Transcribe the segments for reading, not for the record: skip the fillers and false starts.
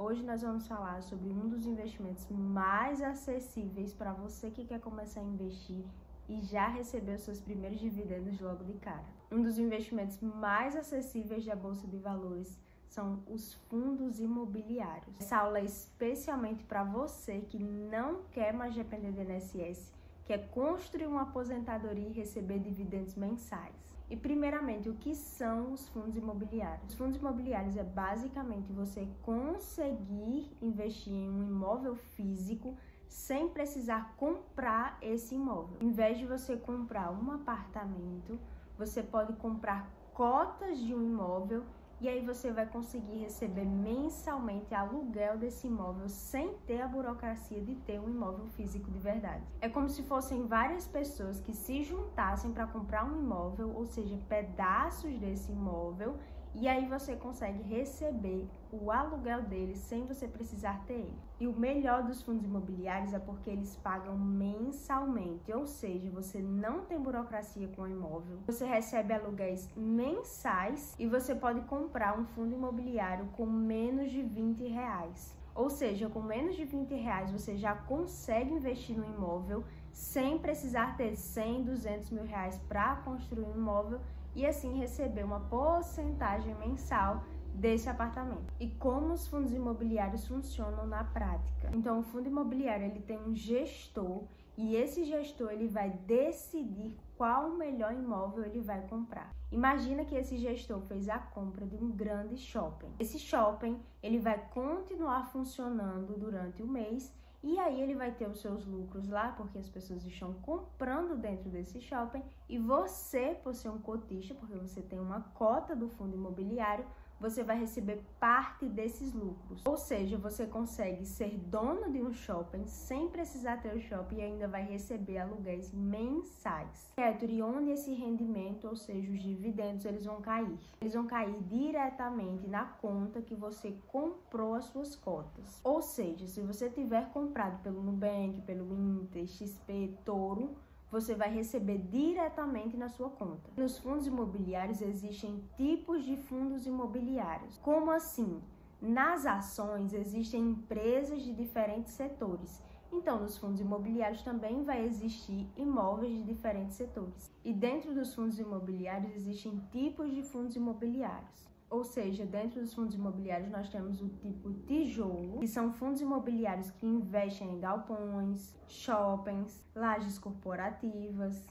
Hoje nós vamos falar sobre um dos investimentos mais acessíveis para você que quer começar a investir e já receber os seus primeiros dividendos logo de cara. Um dos investimentos mais acessíveis da Bolsa de Valores são os fundos imobiliários. Essa aula é especialmente para você que não quer mais depender do INSS, quer construir uma aposentadoria e receber dividendos mensais. E primeiramente, o que são os fundos imobiliários? Os fundos imobiliários é basicamente você conseguir investir em um imóvel físico sem precisar comprar esse imóvel. Em vez de você comprar um apartamento, você pode comprar cotas de um imóvel e aí você vai conseguir receber mensalmente aluguel desse imóvel sem ter a burocracia de ter um imóvel físico de verdade. É como se fossem várias pessoas que se juntassem para comprar um imóvel, ou seja, pedaços desse imóvel, e aí você consegue receber o aluguel dele sem você precisar ter ele. E o melhor dos fundos imobiliários é porque eles pagam mensalmente, ou seja, você não tem burocracia com o imóvel, você recebe aluguéis mensais e você pode comprar um fundo imobiliário com menos de R$20. Ou seja, com menos de R$20 você já consegue investir no imóvel sem precisar ter 100, 200 mil reais para construir um imóvel e assim receber uma porcentagem mensal desse apartamento. E como os fundos imobiliários funcionam na prática? Então, o fundo imobiliário ele tem um gestor e esse gestor ele vai decidir qual o melhor imóvel ele vai comprar. Imagina que esse gestor fez a compra de um grande shopping. Esse shopping ele vai continuar funcionando durante o mês e aí ele vai ter os seus lucros lá, porque as pessoas estão comprando dentro desse shopping e você, por ser um cotista, porque você tem uma cota do fundo imobiliário, você vai receber parte desses lucros. Ou seja, você consegue ser dono de um shopping sem precisar ter o shopping e ainda vai receber aluguéis mensais. E onde esse rendimento, ou seja, os dividendos, eles vão cair? Eles vão cair diretamente na conta que você comprou as suas cotas. Ou seja, se você tiver comprado pelo Nubank, pelo Inter, XP, Toro, você vai receber diretamente na sua conta. Nos fundos imobiliários existem tipos de fundos imobiliários. Como assim? Nas ações existem empresas de diferentes setores. Então, nos fundos imobiliários também vai existir imóveis de diferentes setores. E dentro dos fundos imobiliários existem tipos de fundos imobiliários. Ou seja, dentro dos fundos imobiliários nós temos o tipo tijolo, que são fundos imobiliários que investem em galpões, shoppings, lajes corporativas,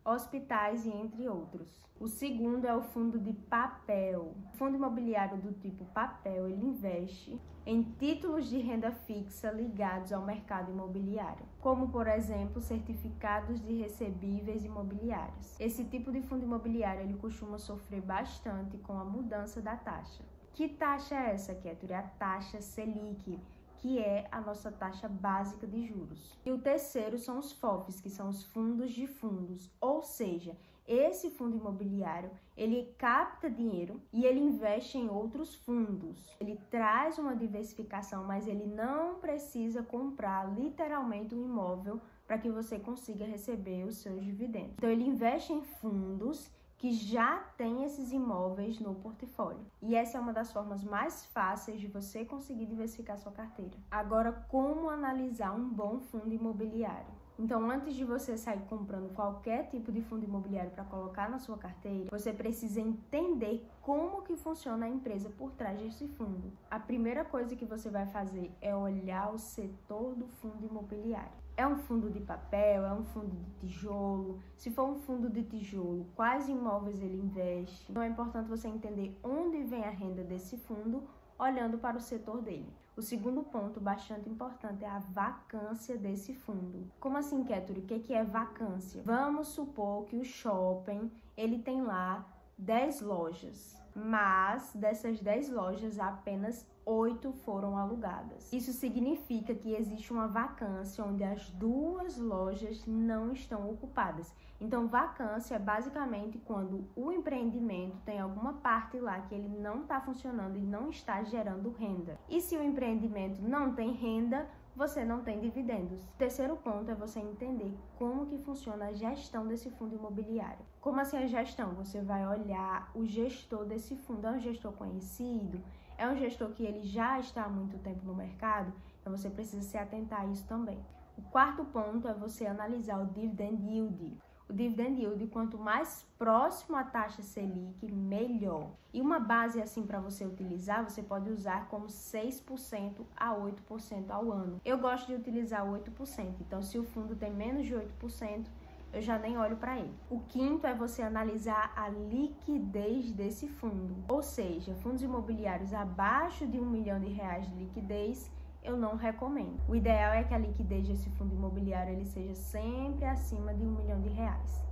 hospitais e entre outros. O segundo é o fundo de papel. O fundo imobiliário do tipo papel, ele investe em títulos de renda fixa ligados ao mercado imobiliário, como, por exemplo, certificados de recebíveis imobiliários. Esse tipo de fundo imobiliário ele costuma sofrer bastante com a mudança da taxa. Que taxa é essa, Kéturi? A taxa Selic, que é a nossa taxa básica de juros. E o terceiro são os FOFs, que são os fundos de fundos, ou seja, esse fundo imobiliário, ele capta dinheiro e ele investe em outros fundos. Ele traz uma diversificação, mas ele não precisa comprar literalmente um imóvel para que você consiga receber os seus dividendos. Então, ele investe em fundos que já tem esses imóveis no portfólio. E essa é uma das formas mais fáceis de você conseguir diversificar sua carteira. Agora, como analisar um bom fundo imobiliário? Então, antes de você sair comprando qualquer tipo de fundo imobiliário para colocar na sua carteira, você precisa entender como que funciona a empresa por trás desse fundo. A primeira coisa que você vai fazer é olhar o setor do fundo imobiliário. É um fundo de papel? É um fundo de tijolo? Se for um fundo de tijolo, quais imóveis ele investe? Então é importante você entender onde vem a renda desse fundo, olhando para o setor dele. O segundo ponto bastante importante é a vacância desse fundo. Como assim, Kéturi? O que é vacância? Vamos supor que o shopping ele tem lá 10 lojas, mas dessas 10 lojas apenas 8 foram alugadas. Isso significa que existe uma vacância onde as 2 lojas não estão ocupadas. Então, vacância é basicamente quando o empreendimento tem alguma parte lá que ele não está funcionando e não está gerando renda. E se o empreendimento não tem renda, você não tem dividendos. O terceiro ponto é você entender como que funciona a gestão desse fundo imobiliário. Como assim a gestão? Você vai olhar o gestor desse fundo. É um gestor conhecido? é um gestor que ele já está há muito tempo no mercado, então você precisa se atentar a isso também. O quarto ponto é você analisar o dividend yield. O dividend yield, quanto mais próximo à taxa Selic, melhor. E uma base assim para você utilizar, você pode usar como 6% a 8% ao ano. Eu gosto de utilizar 8%, então se o fundo tem menos de 8%, eu já nem olho para ele. O quinto é você analisar a liquidez desse fundo. Ou seja, fundos imobiliários abaixo de R$1 milhão de liquidez, eu não recomendo. O ideal é que a liquidez desse fundo imobiliário ele seja sempre acima de R$1 milhão.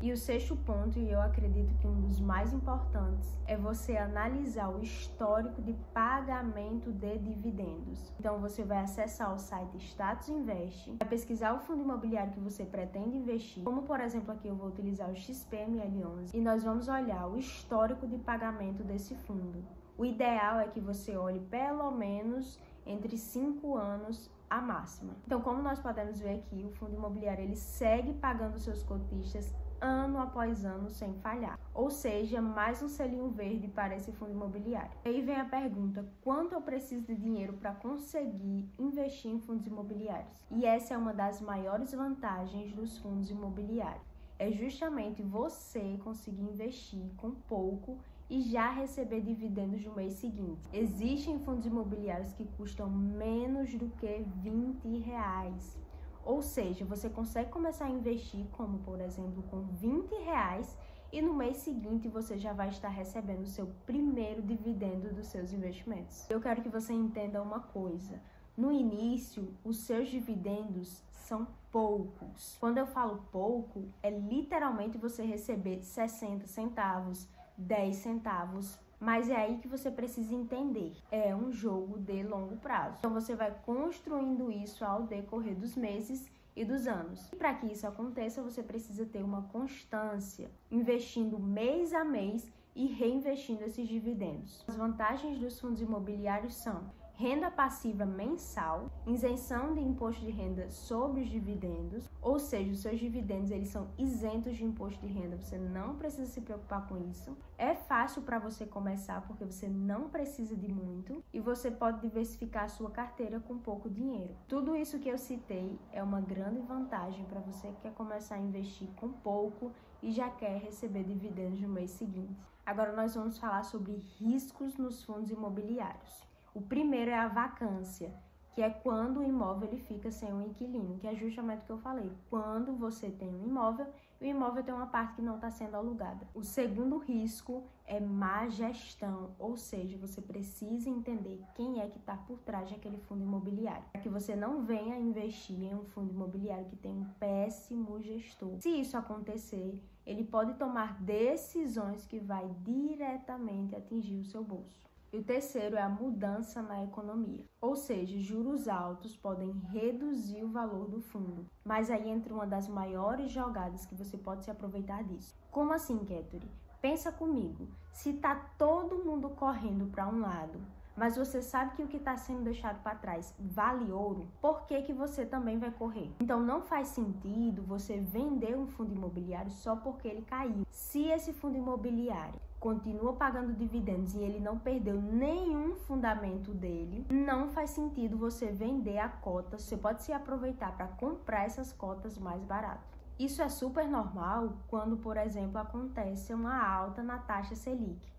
E o sexto ponto, e eu acredito que um dos mais importantes, é você analisar o histórico de pagamento de dividendos. Então você vai acessar o site Status Invest, vai pesquisar o fundo imobiliário que você pretende investir, como por exemplo aqui eu vou utilizar o XPML11, e nós vamos olhar o histórico de pagamento desse fundo. O ideal é que você olhe pelo menos entre 5 anos a máxima. Então, como nós podemos ver aqui, o fundo imobiliário ele segue pagando seus cotistas ano após ano sem falhar. Ou seja, mais um selinho verde para esse fundo imobiliário. Aí vem a pergunta: quanto eu preciso de dinheiro para conseguir investir em fundos imobiliários? E essa é uma das maiores vantagens dos fundos imobiliários. É justamente você conseguir investir com pouco e já receber dividendos no mês seguinte. Existem fundos imobiliários que custam menos do que R$20. Ou seja, você consegue começar a investir, como por exemplo, com R$20 e no mês seguinte você já vai estar recebendo o seu primeiro dividendo dos seus investimentos. Eu quero que você entenda uma coisa. No início, os seus dividendos são poucos. Quando eu falo pouco, é literalmente você receber 60 centavos, 10 centavos, mas é aí que você precisa entender. É um jogo de longo prazo. Então você vai construindo isso ao decorrer dos meses e dos anos. E para que isso aconteça, você precisa ter uma constância, investindo mês a mês e reinvestindo esses dividendos. As vantagens dos fundos imobiliários são renda passiva mensal, isenção de imposto de renda sobre os dividendos, ou seja, os seus dividendos eles são isentos de imposto de renda, você não precisa se preocupar com isso. É fácil para você começar porque você não precisa de muito e você pode diversificar a sua carteira com pouco dinheiro. Tudo isso que eu citei é uma grande vantagem para você que quer começar a investir com pouco e já quer receber dividendos no mês seguinte. Agora nós vamos falar sobre riscos nos fundos imobiliários. O primeiro é a vacância, que é quando o imóvel ele fica sem um inquilino, que é justamente o que eu falei. Quando você tem um imóvel, e o imóvel tem uma parte que não está sendo alugada. O segundo risco é má gestão, ou seja, você precisa entender quem é que está por trás daquele fundo imobiliário, para que você não venha investir em um fundo imobiliário que tem um péssimo gestor. Se isso acontecer, ele pode tomar decisões que vai diretamente atingir o seu bolso. E o terceiro é a mudança na economia, ou seja, juros altos podem reduzir o valor do fundo, mas aí entra uma das maiores jogadas que você pode se aproveitar disso. Como assim, Kéturi? Pensa comigo, se tá todo mundo correndo para um lado, mas você sabe que o que está sendo deixado para trás vale ouro, por que que você também vai correr? Então não faz sentido você vender um fundo imobiliário só porque ele caiu. Se esse fundo imobiliário continua pagando dividendos e ele não perdeu nenhum fundamento dele, não faz sentido você vender a cota. Você pode se aproveitar para comprar essas cotas mais barato. Isso é super normal quando, por exemplo, acontece uma alta na taxa Selic.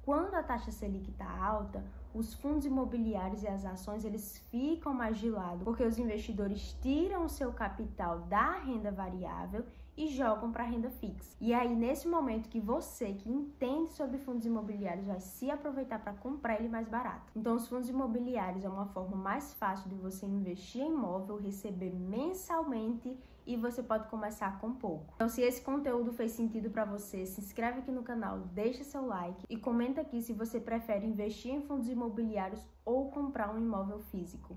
Quando a taxa Selic está alta, os fundos imobiliários e as ações eles ficam mais de lado, porque os investidores tiram o seu capital da renda variável e jogam para a renda fixa. E aí, nesse momento que você que entende sobre fundos imobiliários vai se aproveitar para comprar ele mais barato. Então, os fundos imobiliários é uma forma mais fácil de você investir em imóvel, receber mensalmente e você pode começar com pouco. Então, se esse conteúdo fez sentido para você, se inscreve aqui no canal, deixa seu like e comenta aqui se você prefere investir em fundos imobiliários ou comprar um imóvel físico.